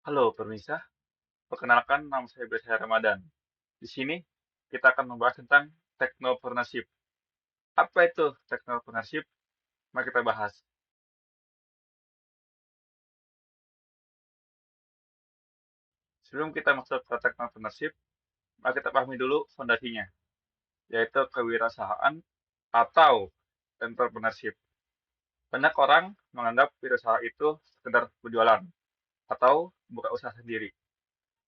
Halo, pemirsa. Perkenalkan, nama saya Besa Ramadan. Di sini, kita akan membahas tentang technopreneurship. Apa itu technopreneurship? Mari kita bahas. Sebelum kita masuk ke technopreneurship, mari kita pahami dulu fondasinya, yaitu kewirausahaan atau entrepreneurship. Banyak orang menganggap wirausaha itu sekedar berjualan atau buka usaha sendiri.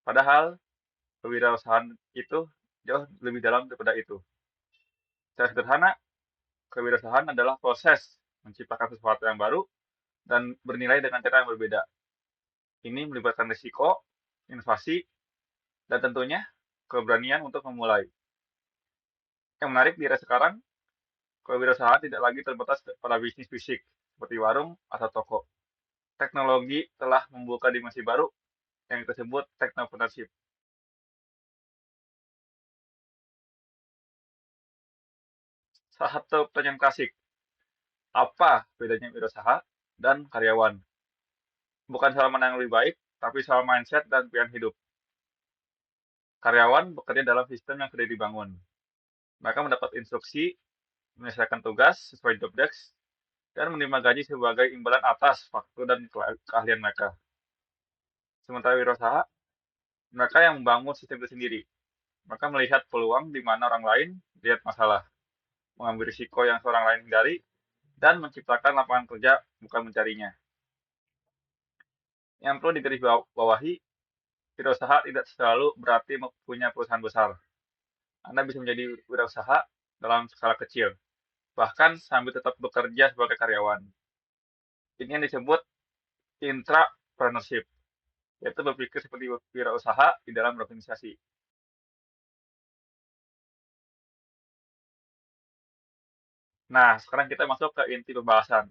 Padahal, kewirausahaan itu jauh lebih dalam daripada itu. Secara sederhana, kewirausahaan adalah proses menciptakan sesuatu yang baru dan bernilai dengan cara yang berbeda. Ini melibatkan risiko, inovasi, dan tentunya keberanian untuk memulai. Yang menarik di era sekarang, kewirausahaan tidak lagi terbatas pada bisnis fisik, seperti warung atau toko. Teknologi telah membuka dimensi baru yang kita sebut technopreneurship. Salah satu pertanyaan klasik, apa bedanya wirausaha dan karyawan? Bukan soal mana yang lebih baik, tapi soal mindset dan pilihan hidup. Karyawan bekerja dalam sistem yang sudah dibangun. Mereka mendapat instruksi, menyelesaikan tugas sesuai job desk, dan menerima gaji sebagai imbalan atas waktu dan keahlian mereka. Sementara wirausaha, mereka yang membangun sistem itu sendiri. Mereka melihat peluang di mana orang lain lihat masalah, mengambil risiko yang seorang lain hindari, dan menciptakan lapangan kerja bukan mencarinya. Yang perlu digarisbawahi, wirausaha tidak selalu berarti punya perusahaan besar. Anda bisa menjadi wirausaha dalam skala kecil, bahkan sambil tetap bekerja sebagai karyawan. Ini yang disebut intrapreneurship, yaitu berpikir seperti wirausaha di dalam organisasi. Nah, sekarang kita masuk ke inti pembahasan,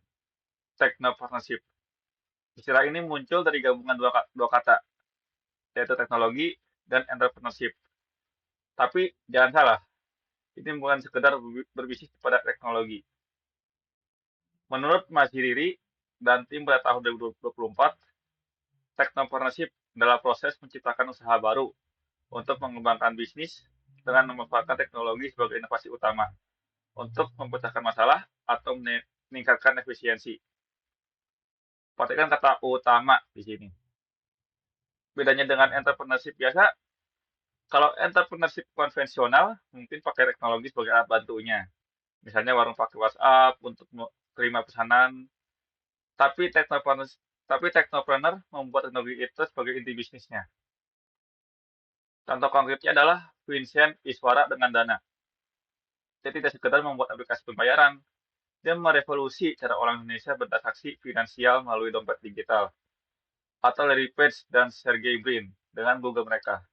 technopreneurship. Istilah ini muncul dari gabungan dua kata, yaitu teknologi dan entrepreneurship. Tapi jangan salah, ini bukan sekedar berbisnis pada teknologi. Menurut Mas Hiriri dan tim pada tahun 2024, technopreneurship adalah proses menciptakan usaha baru untuk mengembangkan bisnis dengan memanfaatkan teknologi sebagai inovasi utama untuk memecahkan masalah atau meningkatkan efisiensi. Perhatikan kata utama di sini. Bedanya dengan entrepreneurship biasa, kalau entrepreneurship konvensional mungkin pakai teknologi sebagai alat bantunya. Misalnya warung pakai WhatsApp untuk terima pesanan. Tapi teknopreneur membuat teknologi itu sebagai inti bisnisnya. Contoh konkretnya adalah Vincent Iswara dengan Dana. Dia tidak sekedar membuat aplikasi pembayaran, dia merevolusi cara orang Indonesia bertransaksi finansial melalui dompet digital. Atau Larry Page dan Sergey Brin dengan Google mereka.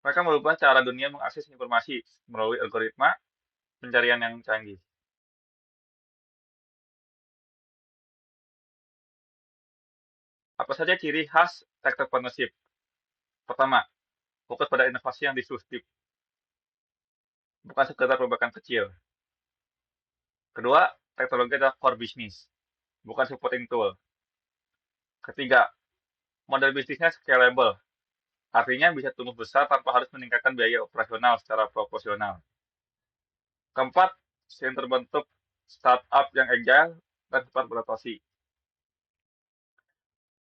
Mereka merubah cara dunia mengakses informasi melalui algoritma pencarian yang canggih. Apa saja ciri khas entrepreneurship? Pertama, fokus pada inovasi yang disruptif, bukan sekedar perubahan kecil. Kedua, teknologi adalah core business, bukan supporting tool. Ketiga, model bisnisnya scalable, artinya bisa tumbuh besar tanpa harus meningkatkan biaya operasional secara proporsional. Keempat, sering terbentuk startup yang agile dan cepat beradaptasi.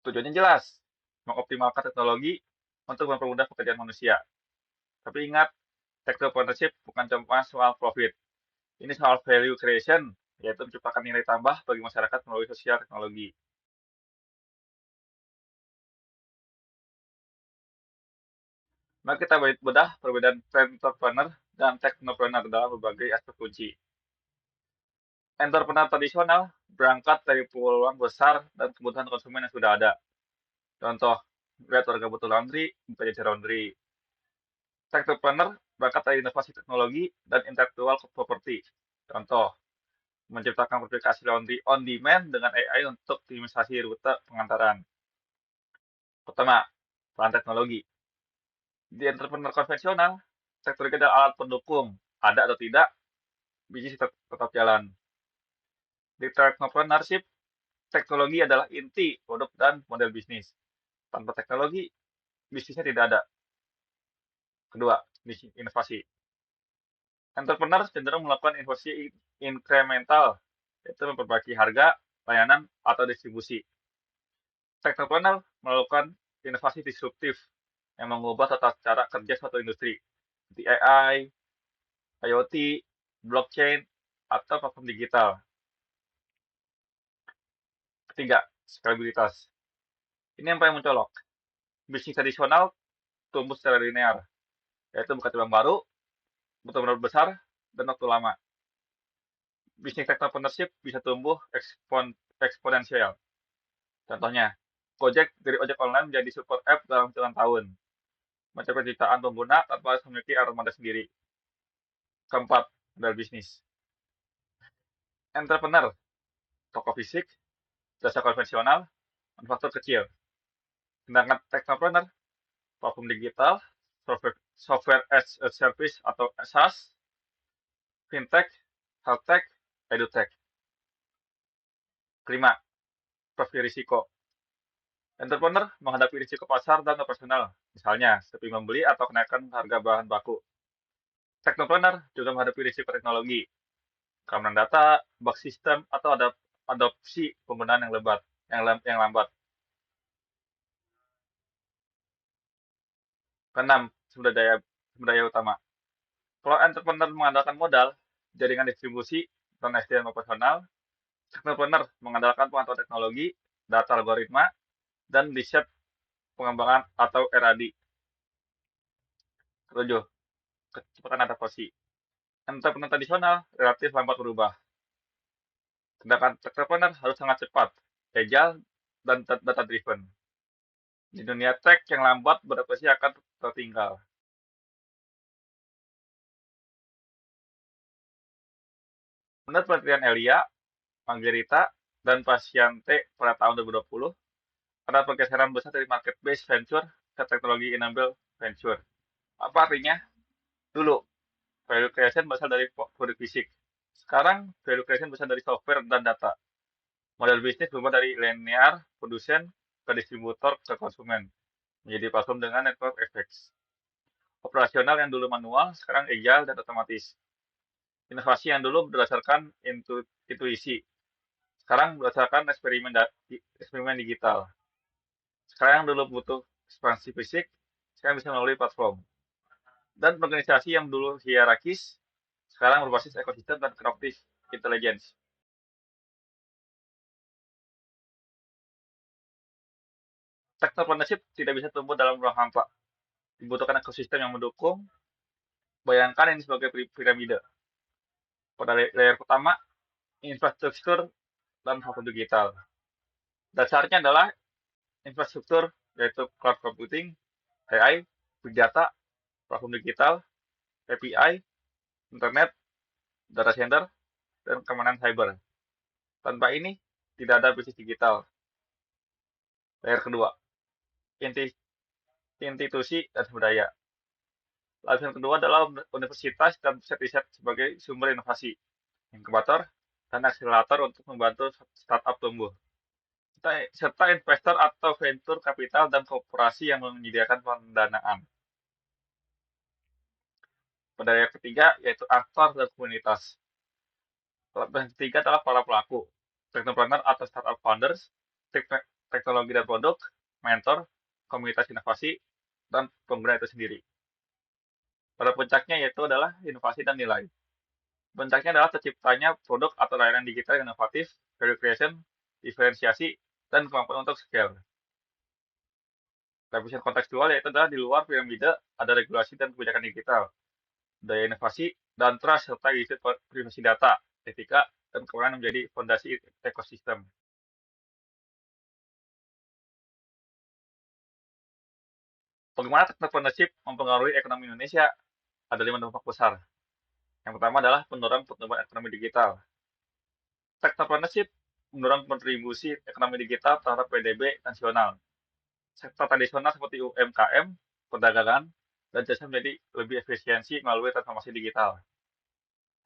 Tujuannya jelas, mengoptimalkan teknologi untuk mempermudah pekerjaan manusia. Tapi ingat, entrepreneurship bukan cuma soal profit. Ini soal value creation, yaitu menciptakan nilai tambah bagi masyarakat melalui sosial teknologi. Mari kita bedah perbedaan entrepreneur dan technopreneur dalam berbagai aspek kunci. Entrepreneur tradisional berangkat dari peluang besar dan kebutuhan konsumen yang sudah ada. Contoh, lihat warga butuh laundry, buka jasa laundry. Technopreneur berangkat dari inovasi teknologi dan intellectual property. Contoh, menciptakan aplikasi laundry on demand dengan AI untuk optimisasi rute pengantaran. Pertama, peran teknologi. Di entrepreneur konvensional, teknologi adalah alat pendukung. Ada atau tidak, bisnis tetap jalan. Di technopreneurship, teknologi adalah inti produk dan model bisnis. Tanpa teknologi, bisnisnya tidak ada. Kedua, bisnis inovasi. Entrepreneur cenderung melakukan inovasi incremental, yaitu memperbaiki harga, layanan, atau distribusi. Technopreneur melakukan inovasi disruptif yang mengubah tata cara kerja suatu industri, seperti AI, IoT, blockchain, atau platform digital. Ketiga, skalabilitas. Ini yang paling mencolok. Bisnis tradisional tumbuh secara linear, yaitu buka cabang baru, betul-betul besar, dan waktu lama. Bisnis entrepreneurship bisa tumbuh eksponensial. Contohnya, Gojek dari ojek online menjadi super app dalam hitungan tahun, mencapai jutaan pengguna tanpa harus memiliki armada sendiri. Keempat, modal bisnis. Entrepreneur, toko fisik, jasa konvensional, manufaktur kecil. Sedangkan technopreneur, platform digital, software as a service atau SaaS, fintech, healthtech, edutech. Kelima, profil risiko. Entrepreneur menghadapi risiko pasar dan operasional, misalnya sepi membeli atau kenaikan harga bahan baku. Technopreneur juga menghadapi risiko teknologi, keamanan data, bug sistem, atau adopsi penggunaan yang lambat. Keenam, sumber daya utama. Kalau entrepreneur mengandalkan modal, jaringan distribusi, dan SDM operasional, technopreneur mengandalkan pengetahuan teknologi, data algoritma, dan riset pengembangan atau R&D. Ketujuh, kecepatan adaptasi. Entrepreneur tradisional relatif lambat berubah, sedangkan entrepreneur harus sangat cepat, agile, dan data-driven. Di dunia tech yang lambat beradaptasi akan tertinggal. Menurut penelitian Elia, Margherita, dan Pasiante pada tahun 2020, ada pergeseran besar dari market-based venture ke teknologi-enabled venture. Apa artinya? Dulu, value creation berasal dari produk fisik. Sekarang, value creation berasal dari software dan data. Model bisnis berubah dari linear, produsen, ke distributor, ke konsumen. Menjadi platform dengan network effects. Operasional yang dulu manual, sekarang agile dan otomatis. Inovasi yang dulu berdasarkan intuisi, sekarang berdasarkan eksperimen digital. Sekarang yang dulu butuh ekspansi fisik, sekarang bisa melalui platform. Dan organisasi yang dulu hierarkis, sekarang berbasis ekosistem dan collective intelligence. Technopreneurship tidak bisa tumbuh dalam ruang hampa. Dibutuhkan ekosistem yang mendukung. Bayangkan ini sebagai piramide. Pada layer pertama, infrastruktur dan platform digital. Dasarnya adalah infrastruktur, yaitu cloud computing, AI, big data, platform digital, API, internet, data center, dan keamanan cyber. Tanpa ini, tidak ada bisnis digital. Layer kedua, institusi dan sumber daya. Lapisan kedua adalah universitas dan pusat riset sebagai sumber inovasi, inkubator, dan akselerator untuk membantu startup tumbuh. Serta investor atau venture capital dan korporasi yang menyediakan pendanaan. Pada layer ketiga, yaitu aktor dan komunitas. Lapisan ketiga adalah para pelaku, technopreneur atau startup founders, teknologi dan produk, mentor, komunitas inovasi, dan pengguna itu sendiri. Pada puncaknya yaitu adalah inovasi dan nilai. Puncaknya adalah terciptanya produk atau layanan digital yang inovatif, value creation, diferensiasi, dan kemampuan untuk scale. Lapisan kontekstual yaitu adalah di luar piramida ada regulasi dan kebijakan digital, daya inovasi, dan trust serta isu privasi data, etika, dan kewenangan menjadi fondasi ekosistem. Bagaimana entrepreneurship mempengaruhi ekonomi Indonesia? Ada 5 dampak besar. Yang pertama adalah pendorong pertumbuhan ekonomi digital. Entrepreneurship mendorong kontribusi ekonomi digital terhadap PDB nasional. Sektor tradisional seperti UMKM, perdagangan, dan jasa menjadi lebih efisiensi melalui transformasi digital.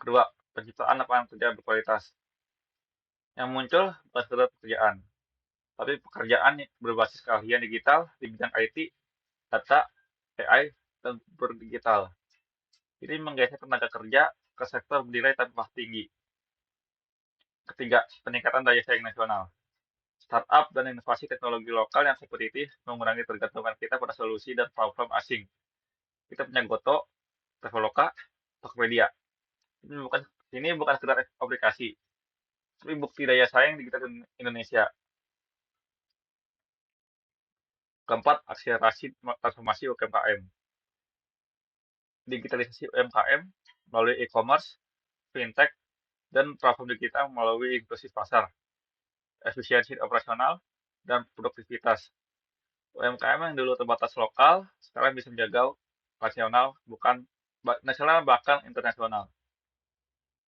Kedua, penciptaan lapangan kerja berkualitas. Yang muncul bukan sekedar pekerjaan, tapi pekerjaan yang berbasis keahlian digital di bidang IT, data, AI, dan berdigital. Ini menggeser tenaga kerja ke sektor bernilai tambah tinggi. Ketiga, peningkatan daya saing nasional. Startup dan inovasi teknologi lokal yang kompetitif mengurangi tergantungan kita pada solusi dan platform asing. Kita punya Goto, Traveloka, Tokopedia. Ini bukan sekedar aplikasi, tapi bukti daya saing digital Indonesia. Keempat, akselerasi transformasi UMKM. Digitalisasi UMKM melalui e-commerce, fintech, dan platform digital melalui inklusi pasar, efisiensi operasional, dan produktivitas. UMKM yang dulu terbatas lokal, sekarang bisa menjaga nasional, bukan nasional bahkan internasional.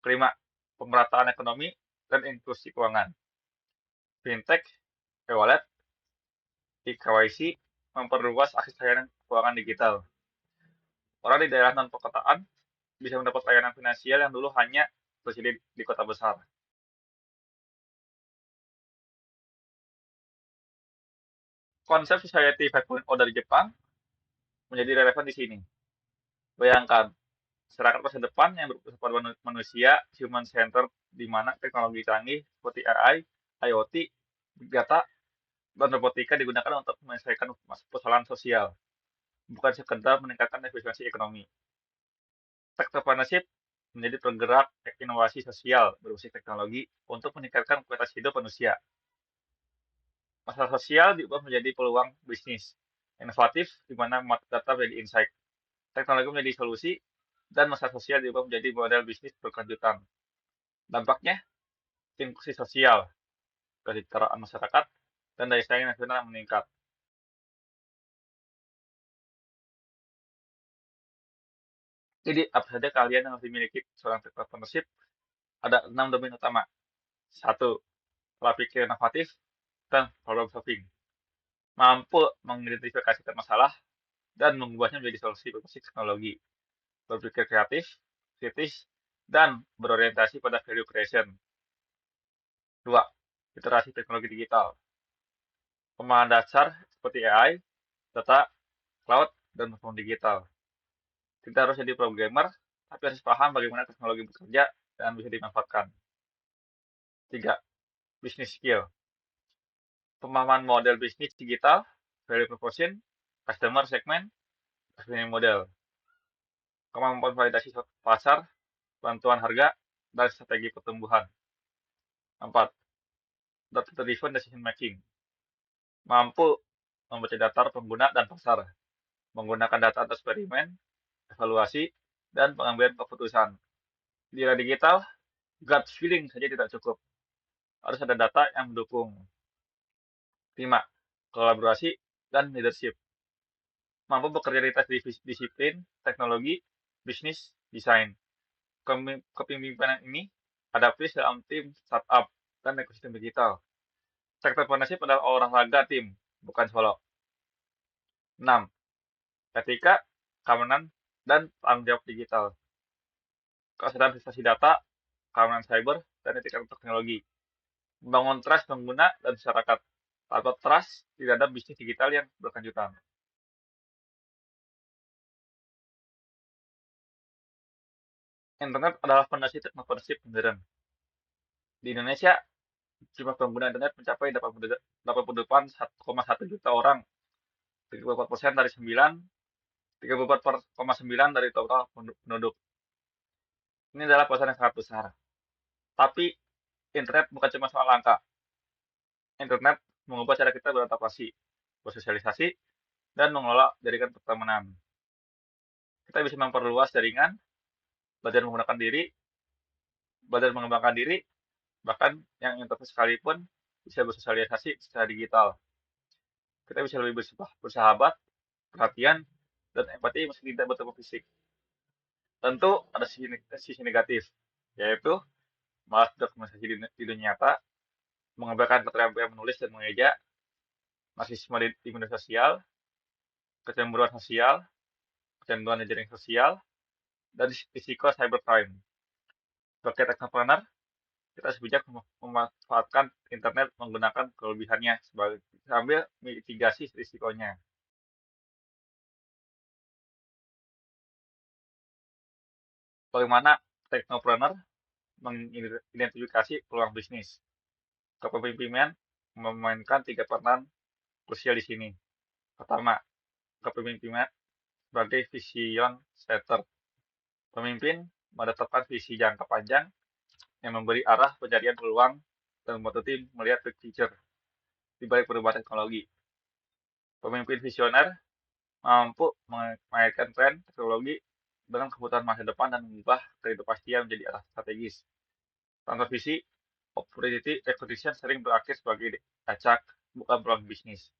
Kelima, pemerataan ekonomi dan inklusi keuangan. Fintech, e-wallet, e-KYC memperluas akses layanan keuangan digital. Orang di daerah non-perkotaan bisa mendapat layanan finansial yang dulu hanya tersedia di kota besar. Konsep Society 5.0 dari Jepang menjadi relevan di sini. Bayangkan, masyarakat masa depan yang berpusat pada manusia, human centered, di mana teknologi canggih seperti AI, IoT, Big Data, dan robotika digunakan untuk menyelesaikan persoalan sosial, bukan sekedar meningkatkan efisiensi ekonomi. Tech entrepreneurship menjadi penggerak inovasi sosial berbasis teknologi untuk meningkatkan kualitas hidup manusia. Masalah sosial diubah menjadi peluang bisnis inovatif di mana data menjadi insight, teknologi menjadi solusi, dan masalah sosial diubah menjadi model bisnis berkelanjutan. Dampaknya, inklusi sosial, kesejahteraan masyarakat, dan daya saing nasional meningkat. Jadi, apa saja keahlian yang harus dimiliki seorang tech entrepreneurship? Ada 6 domain utama. Satu, pola pikir inovatif dan problem solving. Mampu mengidentifikasi masalah dan mengubahnya menjadi solusi berbasis teknologi. Berpikir kreatif, kritis, dan berorientasi pada value creation. Dua, literasi teknologi digital. Pemahaman dasar seperti AI, data, cloud, dan platform digital. Kita harus jadi programmer, tapi harus paham bagaimana teknologi bekerja dan bisa dimanfaatkan. Tiga, business skill. Pemahaman model bisnis digital, value proposition, customer segment, revenue model. Kemampuan validasi pasar, bantuan harga, dan strategi pertumbuhan. 4. Data-driven decision making. Mampu membaca data pengguna dan pasar, menggunakan data untuk eksperimen, evaluasi, dan pengambilan keputusan. Di era digital, gut feeling saja tidak cukup. Harus ada data yang mendukung. 5. Kolaborasi dan leadership. Mampu bekerja di lintas disiplin, teknologi, bisnis, desain. Kepemimpinan ini adaptif dalam tim startup dan ekosistem digital. Sektor partnership adalah olahraga tim, bukan solo. 6. Etika, keamanan, dan tanggung jawab digital. Kesadaran privasi data, keamanan cyber, dan etika teknologi. Membangun trust pengguna dan masyarakat. Tanpa trust, tidak ada bisnis digital yang berkelanjutan. Internet adalah fondasi teknologi modern. Di Indonesia, jumlah pengguna internet mencapai 88,1 juta orang, 34% dari 34,9 dari total penduduk. Ini adalah pasar yang sangat besar. Tapi, internet bukan cuma soal angka. Internet mengubah cara kita beradaptasi, bersosialisasi, dan mengelola jaringan pertemanan. Kita bisa memperluas jaringan, belajar menggunakan diri, belajar mengembangkan diri, bahkan yang introvert sekalipun bisa bersosialisasi secara digital. Kita bisa lebih bersahabat, perhatian, dan empati meski tidak bertemu fisik. Tentu ada sisi negatif, yaitu malas berkomunikasi di dunia nyata, mengabaikan keterampilan menulis dan mengeja, narsisme di media sosial, kecemburuan sosial, kecanduan di jaring sosial, dan risiko cybercrime. Sebagai entrepreneur, Kita harus bijak memanfaatkan internet menggunakan kelebihannya sebagai sambil mitigasi risikonya. Bagaimana teknopreneur mengidentifikasi peluang bisnis? Kepemimpinan memainkan 3 peran krusial di sini. Pertama, kepemimpinan sebagai vision setter. Pemimpin menetapkan visi jangka panjang yang memberi arah pencarian peluang dan membantu tim melihat big picture di balik perubahan teknologi. Pemimpin visioner mampu mengaitkan tren teknologi dengan kebutuhan masa depan dan mengubah ketidakpastian menjadi arah strategis. Tanpa visi, opportunity acquisition sering berakhir sebagai acak, bukan peluang bisnis.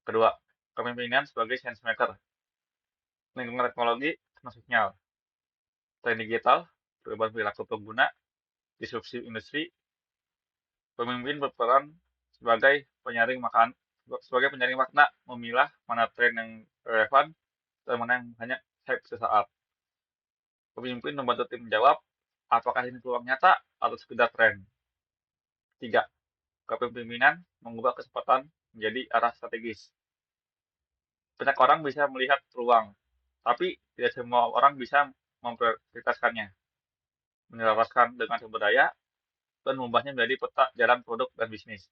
Kedua, kepemimpinan sebagai sense maker. Lingkungan teknologi termasuk sinyal. Tren digital, perubahan perilaku pengguna, disrupsi industri, pemimpin berperan sebagai penyaring makna, memilah mana tren yang relevan dan mana yang hanya hype sesaat. Pemimpin membantu tim menjawab, apakah ini peluang nyata atau sekedar tren. 3. Kepemimpinan mengubah kesempatan menjadi arah strategis. Banyak orang bisa melihat peluang, tapi tidak semua orang bisa memprioritaskannya, menyelaraskan dengan sumber daya, dan mengubahnya menjadi peta jalan produk dan bisnis.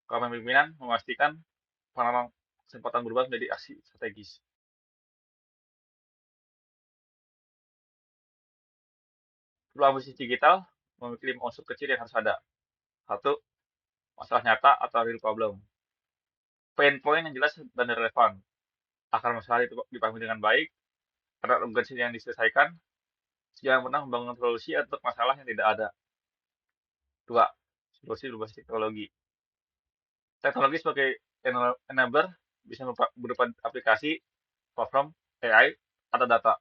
Kepemimpinan memastikan peluang kesempatan berubah menjadi aksi strategis. Peluang bisnis digital memiliki 5 unsur kecil yang harus ada. 1. Masalah nyata atau real problem. Pain point yang jelas dan relevan. Akar masalah itu dipahami dengan baik, ada urgensi yang diselesaikan, jangan pernah membangun solusi untuk masalah yang tidak ada. 2. Solusi berbasis teknologi. Teknologi sebagai enabler bisa berupa aplikasi, platform, AI, atau data.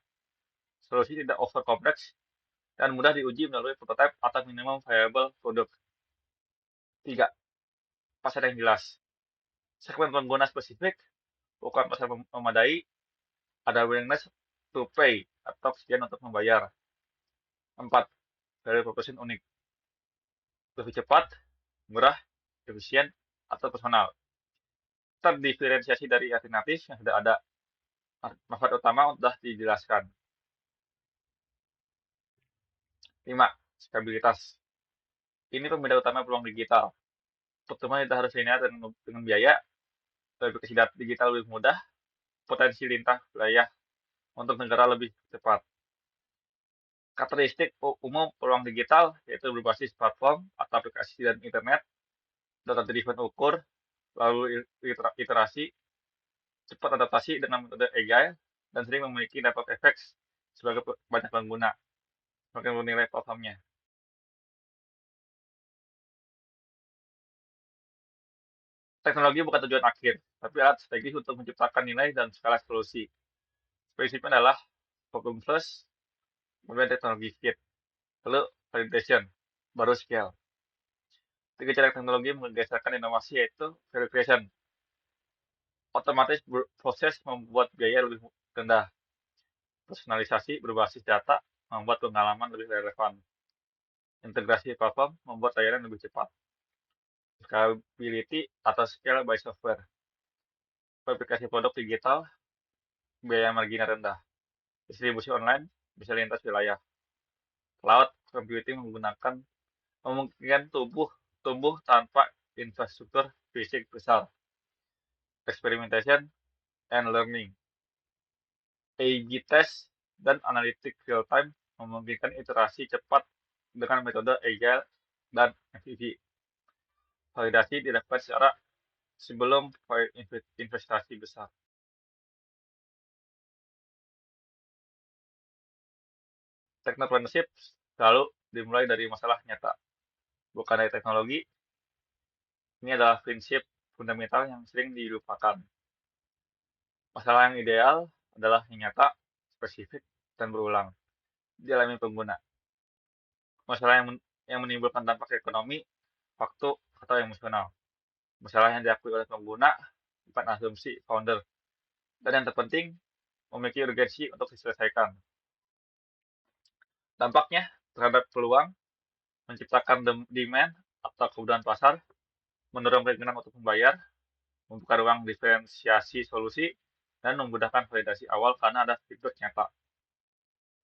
Solusi tidak over kompleks dan mudah diuji melalui prototype atau minimum viable product. 3. Pasar yang jelas. Segmen pengguna spesifik, bukan pasar memadai, ada willingness to pay atau kesediaan untuk membayar. 4. Value proposition unik. Lebih cepat, murah, efisien, atau personal. Terdiferensiasi dari alternatif yang sudah ada. Manfaat utama sudah dijelaskan. 5. Stabilitas. Ini pembeda utama peluang digital. Pertumbuhan tidak harus linear dengan biaya, verifikasi data digital lebih mudah, potensi lintas wilayah untuk negara lebih cepat. Karakteristik umum peluang digital yaitu berbasis platform atau aplikasi dan internet, data-driven ukur, lalu iterasi, cepat adaptasi dengan metode agile, dan sering memiliki network effects sebagai banyak pengguna, semakin bernilai platformnya. Teknologi bukan tujuan akhir, tapi alat strategis untuk menciptakan nilai dan skala solusi. Prinsipnya adalah problem first, kemudian teknologi fit, lalu validation, baru scale. 3 cara teknologi menggeserkan inovasi yaitu verification. Otomatis proses membuat biaya lebih rendah. Personalisasi berbasis data membuat pengalaman lebih relevan. Integrasi platform membuat layanan lebih cepat. Scalability atau scale by software. Verifikasi produk digital, biaya marginal rendah. Distribusi online bisa lintas wilayah. Cloud computing memungkinkan tumbuh tanpa infrastruktur fisik besar. Experimentation and learning. A/B test dan analitik real time memungkinkan iterasi cepat dengan metode agile dan MVP. Validasi dilakukan secara sebelum investasi besar. Technopreneurship selalu dimulai dari masalah nyata, bukan dari teknologi. Ini adalah prinsip fundamental yang sering dilupakan. Masalah yang ideal adalah yang nyata, spesifik, dan berulang dialami pengguna. Masalah yang menimbulkan dampak ekonomi, waktu, atau emosional. Masalah yang diakui oleh pengguna, bukan asumsi founder. Dan yang terpenting, memiliki urgensi untuk diselesaikan. Dampaknya terhadap peluang, menciptakan demand atau kebutuhan pasar, mendorong keinginan untuk membayar, membuka ruang diferensiasi solusi, dan memudahkan validasi awal karena ada feedback nyata.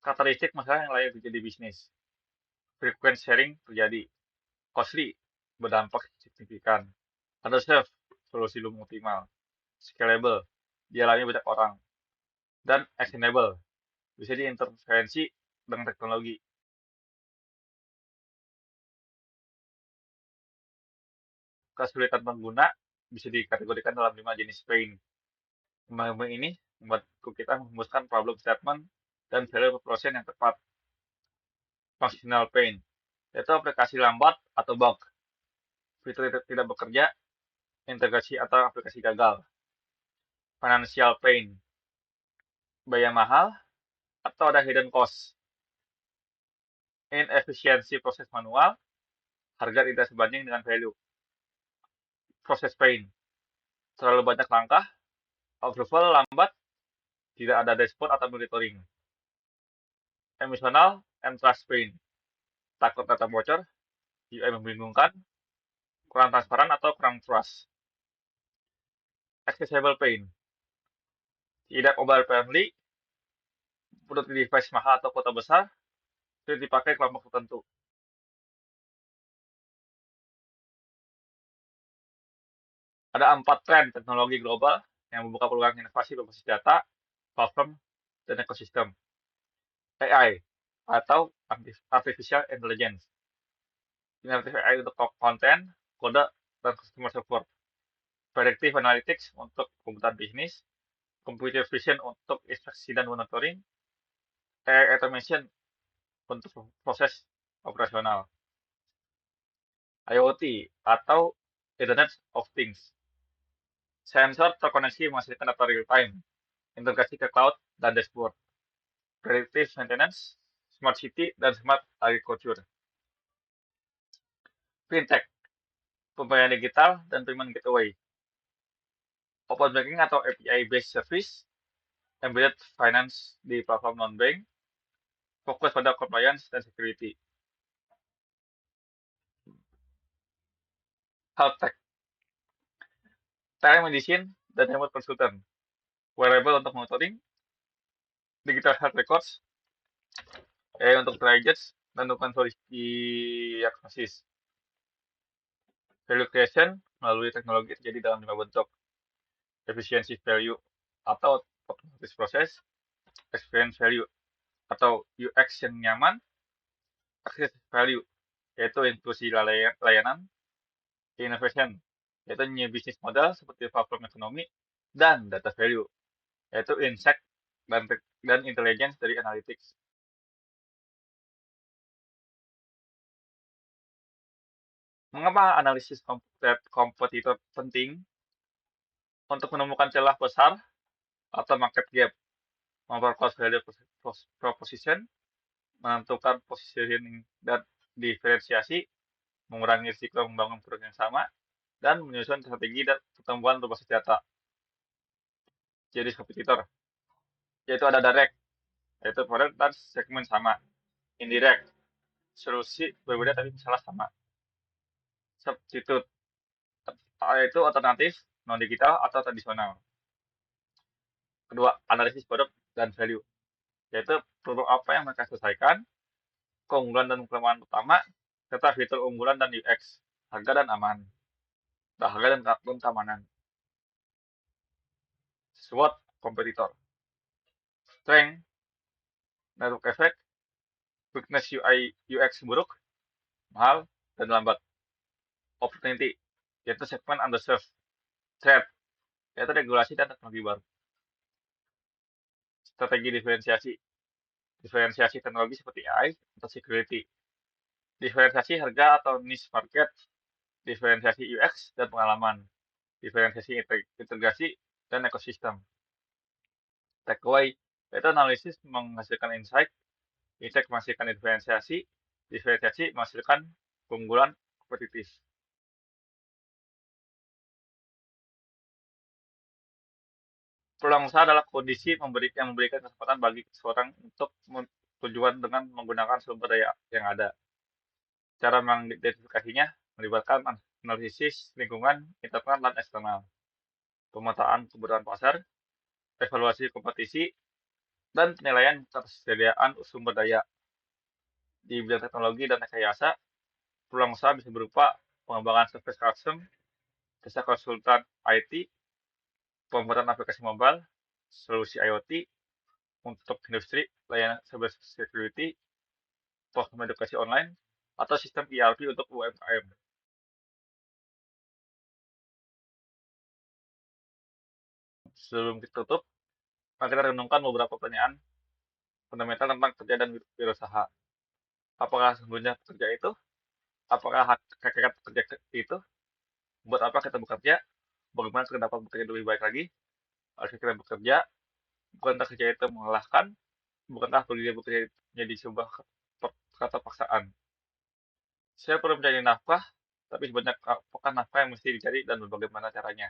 Karakteristik masalah yang layak terjadi bisnis. Frequent sharing terjadi. Costly, berdampak signifikan. Underserved, solusi belum optimal. Scalable, dialami banyak orang. Dan actionable, bisa diintervensi dengan teknologi. Kesulitan pengguna bisa dikategorikan dalam 5 jenis pain. 5 ini membantu kita merumuskan problem statement dan value proposition yang tepat. Functional pain, yaitu aplikasi lambat atau bug, fitur tidak bekerja, integrasi atau aplikasi gagal. Financial pain, biaya mahal atau ada hidden cost. Inefisiensi proses manual, harga tidak sebanding dengan value. Proses pain, terlalu banyak langkah, approval lambat, tidak ada dashboard atau monitoring. Emotional and trust pain, takut data bocor, UI membingungkan, kurang transparan atau kurang trust. Accessible pain, tidak mobile friendly, butuh device mahal atau kota besar, tidak dipakai kelompok tertentu. Ada 4 tren teknologi global yang membuka peluang inovasi berbasis data, platform, dan ekosistem. AI atau Artificial Intelligence. Generative AI untuk konten, kode, dan customer support. Predictive Analytics untuk kebutuhan bisnis. Computer Vision untuk inspeksi dan monitoring. AI Automation untuk proses operasional. IoT atau Internet of Things. Sensor terkoneksi menghasilkan data real-time, integrasi ke cloud dan dashboard. Predictive Maintenance, Smart City, dan Smart Agriculture. Fintech, pembayaran digital dan payment gateway. Open banking atau API-based service, embedded finance di platform non-bank, fokus pada compliance dan security. Health tech, telemedicine dan remote consultant, wearable untuk monitoring, digital health records, AI untuk triage dan dukungan diagnosis. Value creation melalui teknologi terjadi dalam 5 bentuk. Efficiency value atau otomatis proses, experience value atau UX yang nyaman, access value yaitu inklusi layanan, innovation yaitu new business model seperti platform ekonomi, dan data value yaitu insight dan intelligence dari analytics. Mengapa analisis kompetitor penting? Untuk menemukan celah besar atau market gap, memperkuat value proposition, menentukan positioning dan diferensiasi, mengurangi risiko membangun produk yang sama, dan menyusun strategi dan pertumbuhan berbasis data. Jadi kompetitor, yaitu ada direct, yaitu produk dan segmen sama. Indirect, solusi berbeda tapi masalah sama. Substitute, yaitu alternatif, non-digital atau tradisional. Kedua, analisis produk dan value, yaitu produk apa yang mereka selesaikan, keunggulan dan kelemahan utama, serta fitur unggulan dan UX, harga dan aman, harga dan keamanan. SWOT kompetitor, strength, network effect, weakness UI UX buruk, mahal, dan lambat. Opportunity, yaitu segmen underserved. Threat, yaitu regulasi dan teknologi baru. Strategi diferensiasi, diferensiasi teknologi seperti AI atau security. Diferensiasi harga atau niche market, diferensiasi UX dan pengalaman, diferensiasi integrasi dan ekosistem. Takeaway, yaitu analisis menghasilkan insight, insight menghasilkan diferensiasi, diferensiasi menghasilkan keunggulan kompetitif. Peluang usaha adalah kondisi yang memberikan kesempatan bagi seseorang untuk tujuan dengan menggunakan sumber daya yang ada. Cara mengidentifikasinya melibatkan analisis lingkungan, internal, dan eksternal, pemetaan kebutuhan pasar, evaluasi kompetisi, dan penilaian ketersediaan sumber daya. Di bidang teknologi dan rekayasa, peluang usaha bisa berupa pengembangan service custom, jasa konsultan IT, pembuatan aplikasi mobile, solusi IoT untuk industri, layanan cyber security, platform edukasi online, atau sistem ERP untuk UMKM. Sebelum ditutup, mari kita renungkan beberapa pertanyaan fundamental tentang kerja dan wirausaha. Apakah sesungguhnya pekerja itu? Apakah hakikat pekerja itu? Buat apa kita bekerja? Bagaimana kita dapat bekerja lebih baik lagi? Harus kita bekerja? Bukankah kerja itu melelahkan? Bukankah bekerja menjadi sebuah kata paksaan? Saya perlu mencari nafkah, tapi sebanyak apakah nafkah yang mesti dicari dan bagaimana caranya?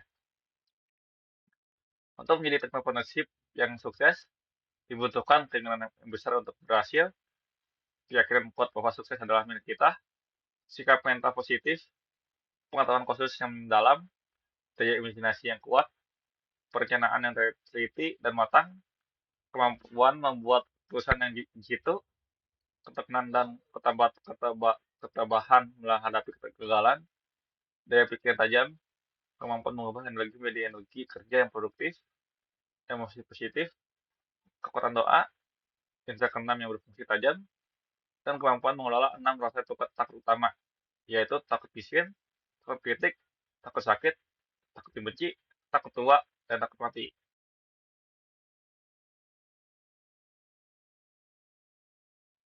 Untuk menjadi entrepreneurship yang sukses, dibutuhkan keinginan yang besar untuk berhasil, keyakinan kuat bahwa sukses adalah milik kita, sikap mental positif, pengetahuan khusus yang mendalam, daya imajinasi yang kuat, perencanaan yang teliti dan matang, kemampuan membuat perusahaan yang jitu, ketekunan dan ketabahan menghadapi kegagalan, daya pikir tajam, kemampuan mengubah energi menjadi energi kerja yang produktif, emosi positif, kekuatan doa, indera keenam yang berfungsi tajam, dan kemampuan mengelola 6 rasa takut utama, yaitu takut miskin, takut kritik, takut sakit, takut dibenci, takut tua, dan takut mati.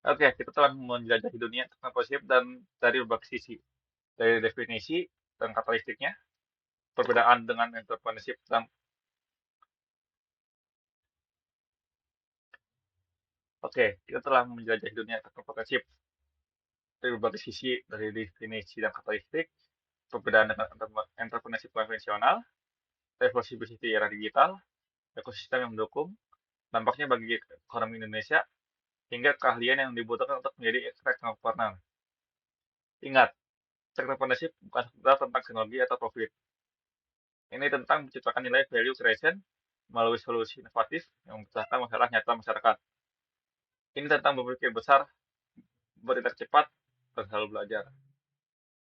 Oke, kita telah menjelajahi dunia tentang positif dan dari berbagai sisi, dari definisi dan karakteristiknya, perbedaan dengan entrepreneurship dan oke, kita telah menjelajahi dunia entrepreneurship dari berbagai sisi, dari definisi dan karakteristik, perbedaan dengan entrepreneurship konvensional, revolusi bisnis di era digital, ekosistem yang mendukung, dampaknya bagi ekonomi Indonesia, hingga keahlian yang dibutuhkan untuk menjadi entrepreneur. Ingat, entrepreneurship bukan sekedar tentang teknologi atau profit. Ini tentang menciptakan nilai value creation melalui solusi inovatif yang memecahkan masalah nyata masyarakat. Ini tentang berpikir besar, berintak cepat, dan selalu belajar.